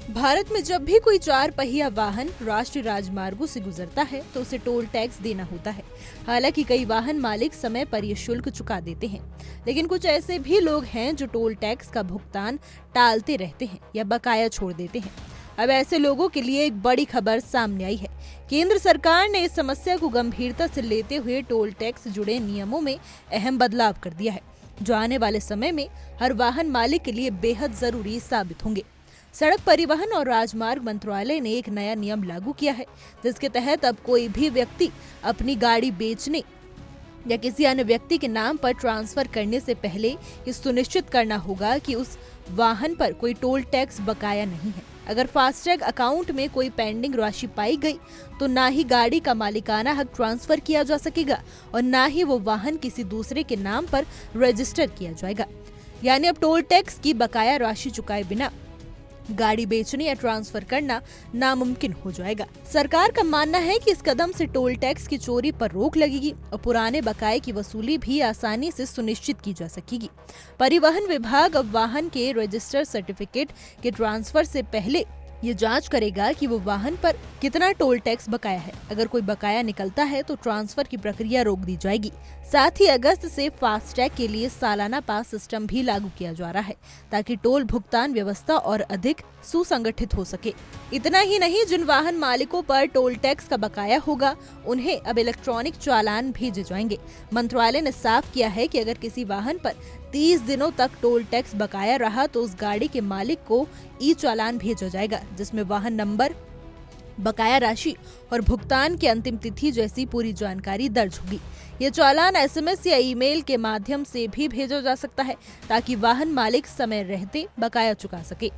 भारत में जब भी कोई 4 पहिया वाहन राष्ट्रीय राजमार्गों से गुजरता है तो उसे टोल टैक्स देना होता है। हालांकि कई वाहन मालिक समय पर ये शुल्क चुका देते हैं, लेकिन कुछ ऐसे भी लोग हैं जो टोल टैक्स का भुगतान टालते रहते हैं या बकाया छोड़ देते हैं। अब ऐसे लोगों के लिए एक बड़ी खबर सामने आई है। केंद्र सरकार ने इस समस्या को गंभीरता से लेते हुए टोल टैक्स से जुड़े नियमों में अहम बदलाव कर दिया है, जो आने वाले समय में हर वाहन मालिक के लिए बेहद जरूरी साबित होंगे। सड़क परिवहन और राजमार्ग मंत्रालय ने एक नया नियम लागू किया है, जिसके तहत अब कोई भी व्यक्ति अपनी गाड़ी बेचने या किसी अन्य व्यक्ति के नाम पर ट्रांसफर करने से पहले ये सुनिश्चित करना होगा कि उस वाहन पर कोई टोल टैक्स बकाया नहीं है। अगर फास्टैग अकाउंट में कोई पेंडिंग राशि पाई गई तो ना ही गाड़ी का मालिकाना हक ट्रांसफर किया जा सकेगा और ना ही वो वाहन किसी दूसरे के नाम पर रजिस्टर किया जाएगा। यानी अब टोल टैक्स की बकाया राशि चुकाए बिना गाड़ी बेचने या ट्रांसफर करना नामुमकिन हो जाएगा। सरकार का मानना है कि इस कदम से टोल टैक्स की चोरी पर रोक लगेगी और पुराने बकाये की वसूली भी आसानी से सुनिश्चित की जा सकेगी। परिवहन विभाग अब वाहन के रजिस्टर सर्टिफिकेट के ट्रांसफर से पहले ये जांच करेगा कि वो वाहन पर कितना टोल टैक्स बकाया है। अगर कोई बकाया निकलता है तो ट्रांसफर की प्रक्रिया रोक दी जाएगी। साथ ही अगस्त से फास्टैग के लिए सालाना पास सिस्टम भी लागू किया जा रहा है, ताकि टोल भुगतान व्यवस्था और अधिक सुसंगठित हो सके। इतना ही नहीं, जिन वाहन मालिकों पर टोल टैक्स का बकाया होगा उन्हें अब इलेक्ट्रॉनिक चालान भेजे जाएंगे। मंत्रालय ने साफ किया है कि अगर किसी वाहन पर 30 दिनों तक टोल टैक्स बकाया रहा तो उस गाड़ी के मालिक को ई चालान भेजा जाएगा, जिसमें वाहन नंबर, बकाया राशि और भुगतान की अंतिम तिथि जैसी पूरी जानकारी दर्ज होगी। ये चालान एसएमएस या ईमेल के माध्यम से भी भेजा जा सकता है, ताकि वाहन मालिक समय रहते बकाया चुका सके।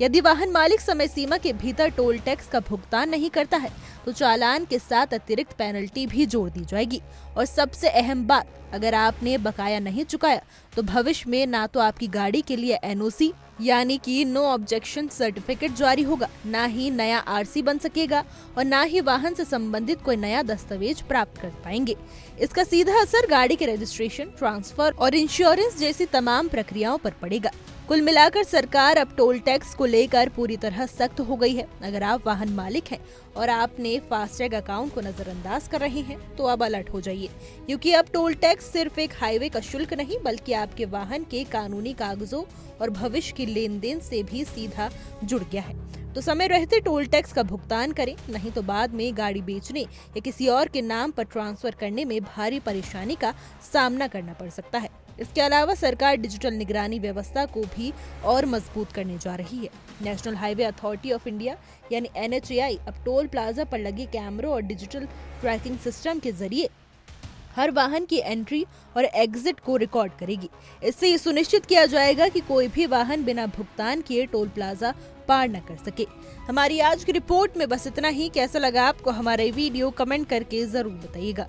यदि वाहन मालिक समय सीमा के भीतर टोल टैक्स का भुगतान नहीं करता है तो चालान के साथ अतिरिक्त पेनल्टी भी जोड़ दी जाएगी। और सबसे अहम बात, अगर आपने बकाया नहीं चुकाया तो भविष्य में ना तो आपकी गाड़ी के लिए एनओसी यानी कि नो ऑब्जेक्शन सर्टिफिकेट जारी होगा, ना ही नया आरसी बन सकेगा और ना ही वाहन से संबंधित कोई नया दस्तावेज प्राप्त कर पाएंगे। इसका सीधा असर गाड़ी के रजिस्ट्रेशन, ट्रांसफर और इंश्योरेंस जैसी तमाम प्रक्रियाओं पर पड़ेगा। कुल मिलाकर सरकार अब टोल टैक्स को लेकर पूरी तरह सख्त हो गई है। अगर आप वाहन मालिक हैं और आपने फास्टैग अकाउंट को नजरअंदाज कर रहे हैं तो अब अलर्ट हो जाइए, क्योंकि अब टोल टैक्स सिर्फ एक हाईवे का शुल्क नहीं बल्कि आपके वाहन के कानूनी कागजों और भविष्य की लेन देन से भी सीधा जुड़ गया है। तो समय रहते टोल टैक्स का भुगतान करें, नहीं तो बाद में गाड़ी बेचने या किसी और के नाम पर ट्रांसफर करने में भारी परेशानी का सामना करना पड़ सकता है। इसके अलावा सरकार डिजिटल निगरानी व्यवस्था को भी और मजबूत करने जा रही है। National highway authority of India यानी NHAI अब टोल प्लाजा पर लगे कैमरों और डिजिटल ट्रैकिंग सिस्टम के जरिए हर वाहन की एंट्री और एग्जिट को रिकॉर्ड करेगी। इससे ये सुनिश्चित किया जाएगा कि कोई भी वाहन बिना भुगतान किए टोल प्लाजा पार न कर सके। हमारी आज की रिपोर्ट में बस इतना ही। कैसा लगा आपको हमारा वीडियो, कमेंट करके जरूर बताइएगा।